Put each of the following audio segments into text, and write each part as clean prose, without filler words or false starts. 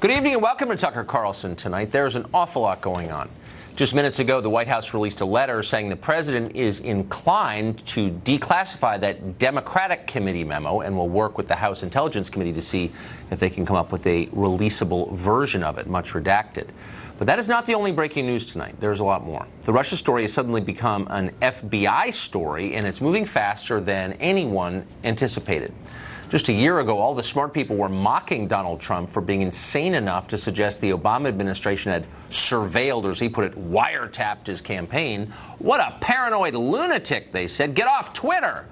Good evening and welcome to Tucker Carlson tonight. There's an awful lot going on. Just minutes ago, the White House released a letter saying the president is inclined to declassify that Democratic committee memo and will work with the House Intelligence Committee to see if they can come up with a releasable version of it, much redacted. But that is not the only breaking news tonight. There's a lot more. The Russia story has suddenly become an FBI story, and it's moving faster than anyone anticipated. Just a year ago, all the smart people were mocking Donald Trump for being insane enough to suggest the Obama administration had surveilled, or as he put it, wiretapped his campaign. What a paranoid lunatic, they said. Get off Twitter.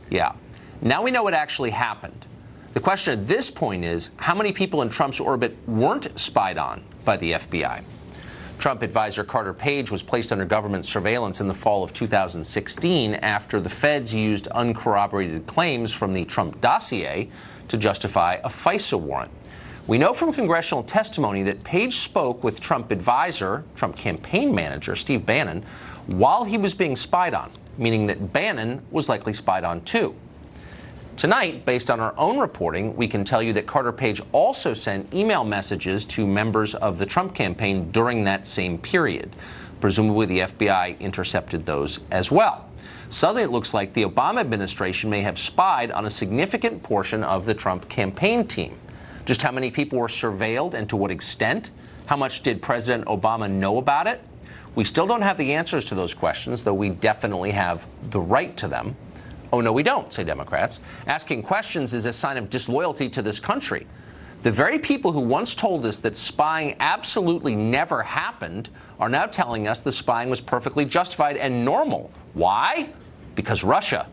Yeah. Now we know what actually happened. The question at this point is, how many people in Trump's orbit weren't spied on by the FBI? Trump advisor Carter Page was placed under government surveillance in the fall of 2016 after the feds used uncorroborated claims from the Trump dossier to justify a FISA warrant. We know from congressional testimony that Page spoke with Trump advisor, Trump campaign manager, Steve Bannon, while he was being spied on, meaning that Bannon was likely spied on too. Tonight, based on our own reporting, we can tell you that Carter Page also sent email messages to members of the Trump campaign during that same period. Presumably, the FBI intercepted those as well. Suddenly, it looks like the Obama administration may have spied on a significant portion of the Trump campaign team. Just how many people were surveilled and to what extent? How much did President Obama know about it? We still don't have the answers to those questions, though we definitely have the right to them. Oh, no, we don't, say Democrats. Asking questions is a sign of disloyalty to this country. The very people who once told us that spying absolutely never happened are now telling us the spying was perfectly justified and normal. Why? Because Russia.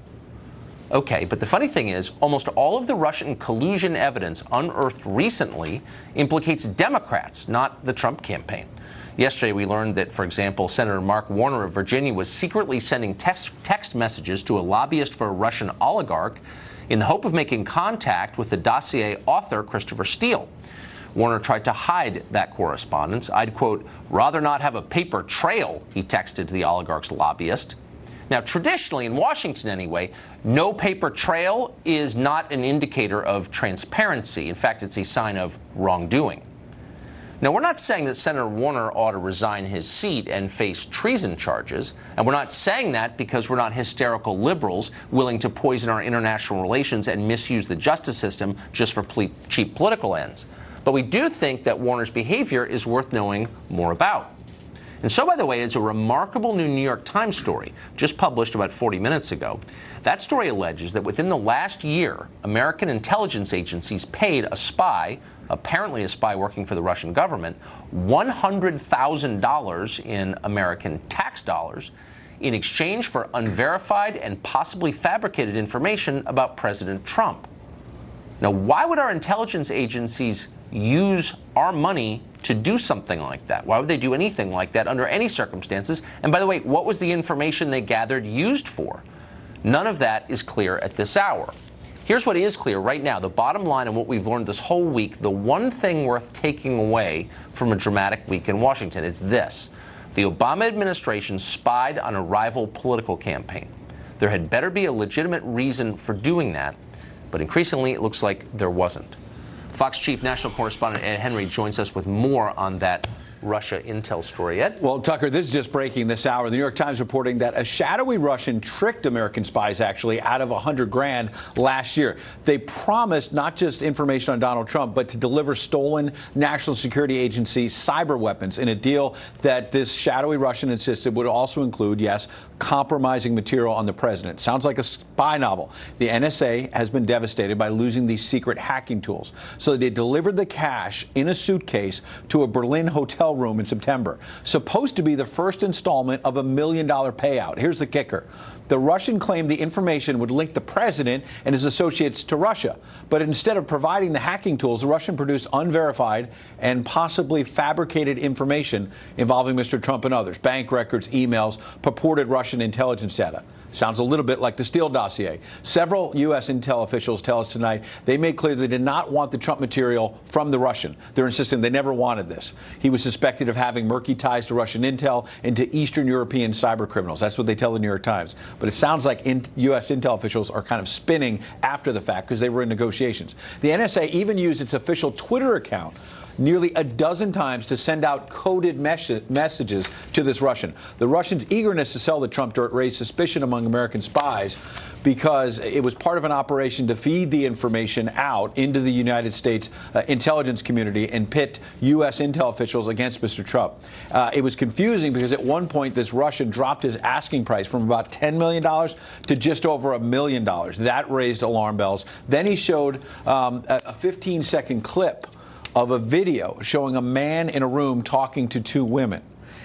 Okay, but the funny thing is, almost all of the Russian collusion evidence unearthed recently implicates Democrats, not the Trump campaign. Yesterday, we learned that, for example, Senator Mark Warner of Virginia was secretly sending text messages to a lobbyist for a Russian oligarch in the hope of making contact with the dossier author, Christopher Steele. Warner tried to hide that correspondence. I'd, quote, rather not have a paper trail, he texted to the oligarch's lobbyist. Now, traditionally, in Washington anyway, no paper trail is not an indicator of transparency. In fact, it's a sign of wrongdoing. Now, we're not saying that Senator Warner ought to resign his seat and face treason charges, and we're not saying that because we're not hysterical liberals willing to poison our international relations and misuse the justice system just for cheap political ends. But we do think that Warner's behavior is worth knowing more about. And so, by the way, is a remarkable new New York Times story, just published about 40 minutes ago. That story alleges that within the last year, American intelligence agencies paid a spy, apparently a spy working for the Russian government, $100,000 in American tax dollars in exchange for unverified and possibly fabricated information about President Trump. Now, why would our intelligence agencies use our money to do something like that? Why would they do anything like that under any circumstances? And by the way, what was the information they gathered used for? None of that is clear at this hour. Here's what is clear right now, the bottom line and what we've learned this whole week, the one thing worth taking away from a dramatic week in Washington, it's this. The Obama administration spied on a rival political campaign. There had better be a legitimate reason for doing that, but increasingly it looks like there wasn't. Fox Chief National Correspondent Ed Henry joins us with more on that Russia intel story. Ed? Well, Tucker, this is just breaking this hour. The New York Times reporting that a shadowy Russian tricked American spies, actually, out of $100,000 last year. They promised not just information on Donald Trump, but to deliver stolen National Security Agency cyber weapons in a deal that this shadowy Russian insisted would also include, yes, compromising material on the president. Sounds like a spy novel. The NSA has been devastated by losing these secret hacking tools. So they delivered the cash in a suitcase to a Berlin hotel room in September. Supposed to be the first installment of $1 million payout. Here's the kicker. The Russian claimed the information would link the president and his associates to Russia. But instead of providing the hacking tools, the Russian produced unverified and possibly fabricated information involving Mr. Trump and others. Bank records, emails, purported Russian intelligence data. Sounds a little bit like the Steele dossier. Several U.S. intel officials tell us tonight they made clear they did not want the Trump material from the Russian. They're insisting they never wanted this. He was suspected of having murky ties to Russian intel and to Eastern European cyber criminals. That's what they tell the New York Times. But it sounds like U.S. intel officials are kind of spinning after the fact because they were in negotiations. The NSA even used its official Twitter account nearly a dozen times to send out coded messages to this Russian. The Russians' eagerness to sell the Trump dirt raised suspicion among American spies because it was part of an operation to feed the information out into the United States intelligence community and pit U.S. intel officials against Mr. Trump. It was confusing because at one point this Russian dropped his asking price from about $10 million to just over $1 million. That raised alarm bells. Then he showed a 15-second clip of a video showing a man in a room talking to two women.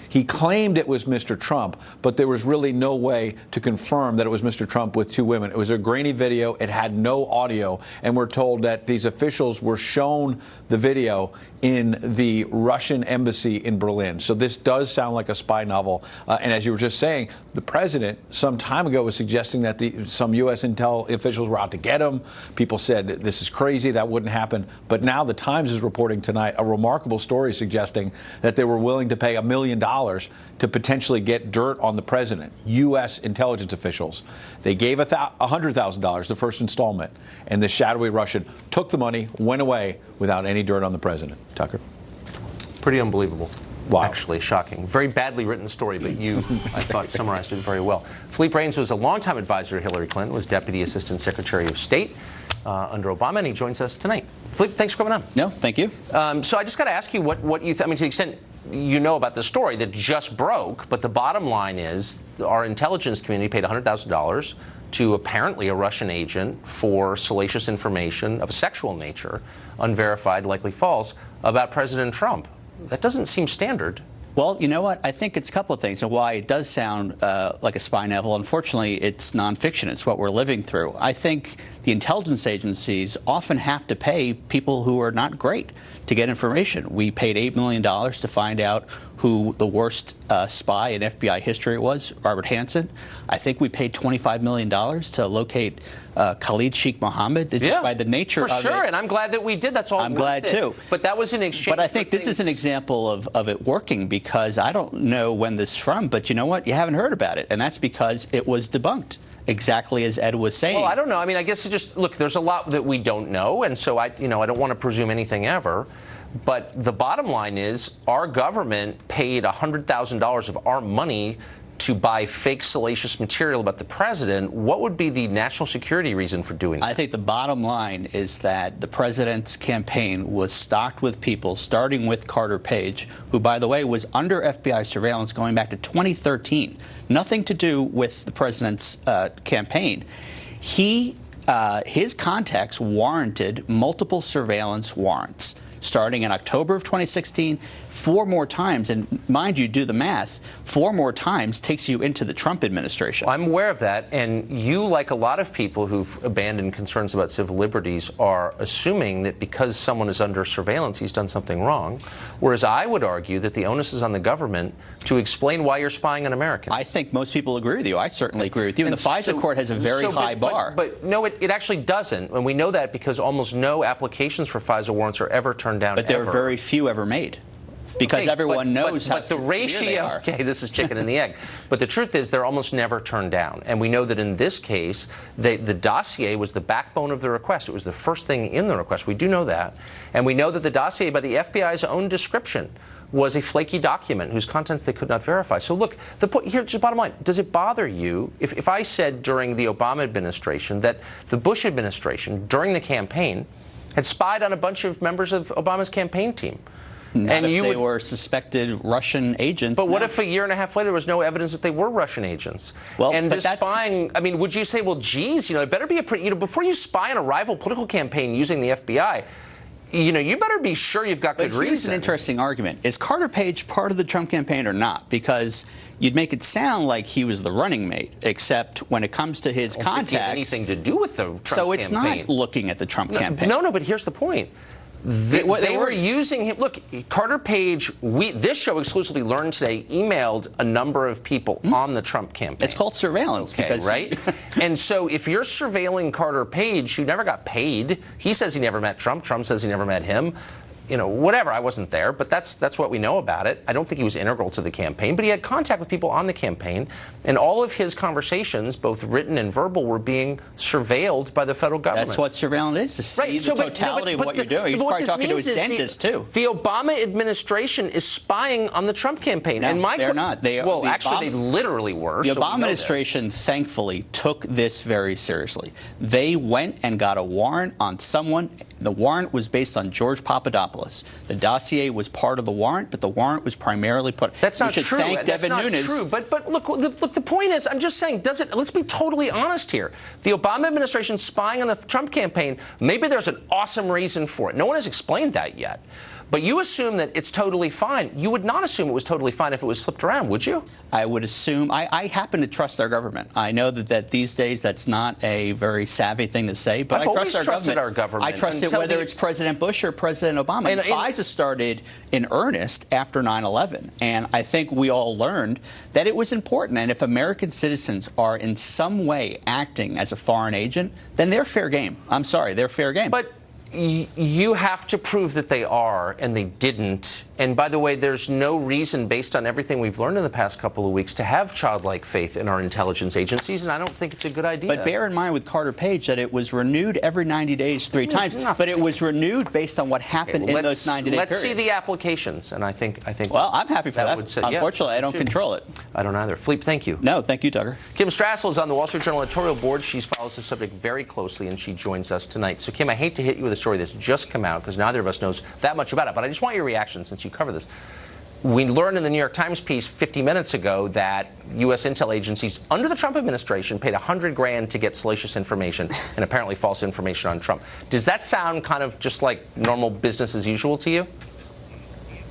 He claimed it was Mr. Trump, but there was really no way to confirm that it was Mr. Trump with two women. It was a grainy video. It had no audio. And we're told that these officials were shown the video in the Russian embassy in Berlin. So this does sound like a spy novel. And as you were just saying, the president some time ago was suggesting that some U.S. intel officials were out to get him. People said this is crazy, that wouldn't happen. But now the Times is reporting tonight a remarkable story suggesting that they were willing to pay $1 million to potentially get dirt on the president, U.S. intelligence officials. They gave $100,000, the first installment, and the shadowy Russian took the money, went away without any dirt on the president. Tucker? Pretty unbelievable. Wow. Actually, shocking. Very badly written story, but you, I thought, summarized it very well. Philippe Reines was a longtime advisor to Hillary Clinton, was Deputy Assistant Secretary of State under Obama, and he joins us tonight. Philippe, thanks for coming on. No, thank you. So I just got to ask you what you I mean, to the extent you know about the story that just broke, but the bottom line is our intelligence community paid $100,000 to apparently a Russian agent for salacious information of a sexual nature, unverified, likely false, about President Trump. That doesn't seem standard. Well, you know what? I think it's a couple of things. And why it does sound like a spy novel, unfortunately, it's nonfiction. It's what we're living through. I think the intelligence agencies often have to pay people who are not great to get information. We paid $8 million to find out who the worst spy in FBI history was, Robert Hansen. I think we paid $25 million to locate Khalid Sheikh Mohammed, just by the nature of it. For sure, and I'm glad that we did. That's all. I'm glad too. But that was in exchange. But I think this is an example of it working, because I don't know when this is from, but you know what? You haven't heard about it, and that's because it was debunked. Exactly as Ed was saying. Well, I don't know. I mean, I guess it just, look, there's a lot that we don't know, and so I don't want to presume anything ever. But the bottom line is our government paid $100,000 of our money to buy fake salacious material about the president. What would be the national security reason for doing that? I think the bottom line is that the president's campaign was stocked with people, starting with Carter Page, who, by the way, was under FBI surveillance going back to 2013. Nothing to do with the president's campaign. His contacts warranted multiple surveillance warrants, starting in October of 2016, 4 more times. And mind you, do the math, 4 more times takes you into the Trump administration. I'm aware of that. And you, like a lot of people who've abandoned concerns about civil liberties, are assuming that because someone is under surveillance, he's done something wrong. Whereas I would argue that the onus is on the government to explain why you're spying on Americans. I think most people agree with you. I certainly agree with you. And the FISA court has a very high bar. But no, it actually doesn't. And we know that because almost no applications for FISA warrants are ever turned down. But there are very few ever made. Because everyone knows how the ratio. Okay, this is chicken and the egg. But the truth is, they're almost never turned down. And we know that in this case, the dossier was the backbone of the request. It was the first thing in the request. We do know that. And we know that the dossier, by the FBI's own description, was a flaky document whose contents they could not verify. So look, here's the bottom line. Does it bother you if I said during the Obama administration that the Bush administration, during the campaign, had spied on a bunch of members of Obama's campaign team? And they were suspected Russian agents. But what if a year and a half later there was no evidence that they were Russian agents? Well, and this spying, I mean, would you say, well, geez, it better be a pretty, before you spy on a rival political campaign using the FBI, you better be sure you've got good reason. Here's an interesting argument. Is Carter Page part of the Trump campaign or not? Because you'd make it sound like he was the running mate, except when it comes to his contacts. It had anything to do with the Trump campaign. So it's not looking at the Trump campaign. No, but here's the point. They were using him. Look, Carter Page, this show exclusively learned today, emailed a number of people on the Trump campaign. It's called surveillance. Right? And so if you're surveilling Carter Page, who never got paid, he says he never met Trump. Trump says he never met him. whatever. I wasn't there, but that's what we know about it. I don't think he was integral to the campaign, but he had contact with people on the campaign, and all of his conversations, both written and verbal, were being surveilled by the federal government. That's what surveillance is, to see the totality of what you're doing. He's probably talking to his dentist, too. The Obama administration is spying on the Trump campaign. No, they're not. They literally were. The Obama administration, thankfully, took this very seriously. They went and got a warrant on someone. The warrant was based on George Papadopoulos. The dossier was part of the warrant, but the warrant was primarily put. That's not true. That's not true. But look, the point is, I'm just saying, let's be totally honest here. The Obama administration spying on the Trump campaign, maybe there's an awesome reason for it. No one has explained that yet. But you assume that it's totally fine. You would not assume it was totally fine if it was flipped around, would you? I would assume. I happen to trust our government. I know that these days that's not a very savvy thing to say, but I've I trust our government. I trust it whether it's President Bush or President Obama. And FISA started in earnest after 9/11, and I think we all learned that it was important. And if American citizens are in some way acting as a foreign agent, then they're fair game. I'm sorry, they're fair game. But you have to prove that they are, and they didn't. And by the way, there's no reason, based on everything we've learned in the past couple of weeks, to have childlike faith in our intelligence agencies, and I don't think it's a good idea. But bear in mind with Carter Page that it was renewed every 90 days 3 times, but it was renewed based on what happened in those 90-day periods. Let's see the applications, and I think. Well, I'm happy for that. Unfortunately, I don't control it. I don't either. Philippe, thank you. No, thank you, Tucker. Kim Strassel is on the Wall Street Journal editorial board. She follows the subject very closely, and she joins us tonight. So, Kim, I hate to hit you with a story that's just come out, because neither of us knows that much about it, but I just want your reaction since you cover this. We learned in the New York Times piece 50 minutes ago that U.S. intel agencies under the Trump administration paid $100,000 to get salacious information and apparently false information on Trump. Does that sound kind of just like normal business as usual to you?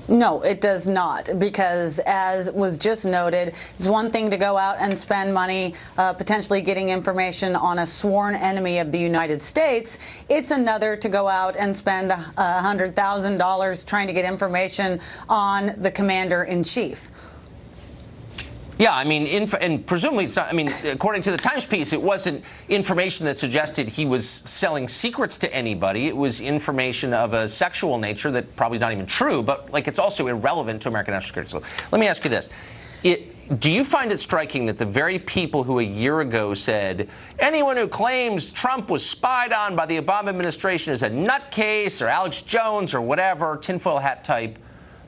No, it does not, because as was just noted, it's one thing to go out and spend money potentially getting information on a sworn enemy of the United States. It's another to go out and spend $100,000 trying to get information on the commander-in-chief. Yeah, I mean, and presumably it's not, I mean, according to the Times piece, it wasn't information that suggested he was selling secrets to anybody. It was information of a sexual nature that probably is not even true, but, like, it's also irrelevant to American national security. So let me ask you this. Do you find it striking that the very people who a year ago said anyone who claims Trump was spied on by the Obama administration is a nutcase or Alex Jones or whatever, tinfoil hat type,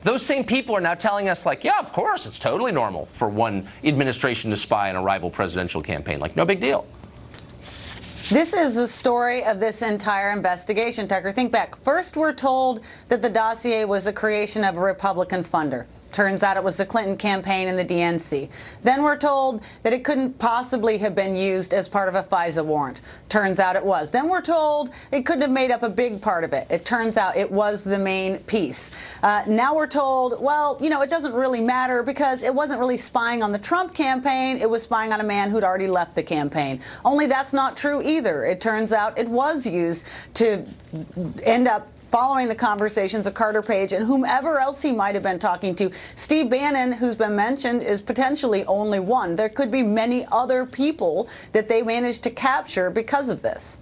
those same people are now telling us, like, yeah, of course, it's totally normal for one administration to spy on a rival presidential campaign. Like, no big deal. This is the story of this entire investigation, Tucker. Think back. First, we're told that the dossier was a creation of a Republican funder. Turns out it was the Clinton campaign and the DNC. Then we're told that it couldn't possibly have been used as part of a FISA warrant. Turns out it was. Then we're told it couldn't have made up a big part of it. It turns out it was the main piece. Now we're told, well, you know, it doesn't really matter because it wasn't really spying on the Trump campaign. It was spying on a man who'd already left the campaign. Only that's not true either. It turns out it was used to end up following the conversations of Carter Page and whomever else he might have been talking to. Steve Bannon, who's been mentioned, is potentially only one. There could be many other people that they managed to capture because of this.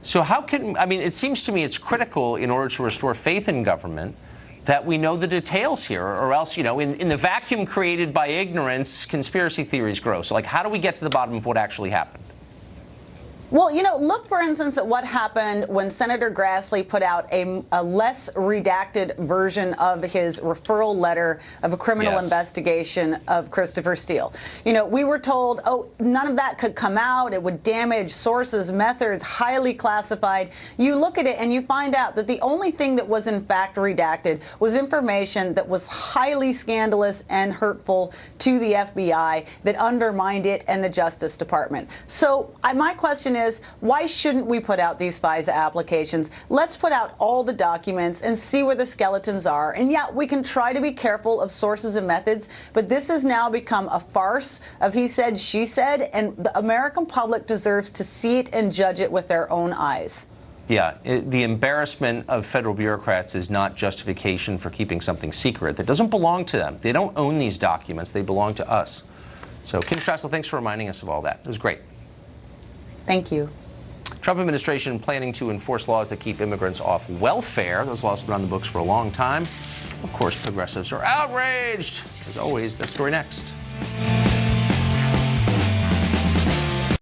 So how can, I mean, it seems to me it's critical in order to restore faith in government that we know the details here, or else, you know, in the vacuum created by ignorance, conspiracy theories grow. So, like, how do we get to the bottom of what actually happened? Well, you know, look, for instance, at what happened when Senator Grassley put out a less redacted version of his referral letter of a criminal investigation of Christopher Steele. You know, we were told, oh, none of that could come out. It would damage sources, methods, highly classified. You look at it and you find out that the only thing that was in fact redacted was information that was highly scandalous and hurtful to the FBI that undermined it and the Justice Department. So my question is, why shouldn't we put out these FISA applications? Let's put out all the documents and see where the skeletons are. And yeah, we can try to be careful of sources and methods, but this has now become a farce of he said, she said, and the American public deserves to see it and judge it with their own eyes. Yeah, the embarrassment of federal bureaucrats is not justification for keeping something secret that doesn't belong to them. They don't own these documents. They belong to us. So, Kim Strassel, thanks for reminding us of all that. It was great. Thank you. Trump administration planning to enforce laws that keep immigrants off welfare. Those laws have been on the books for a long time. Of course, progressives are outraged. As always, that story next.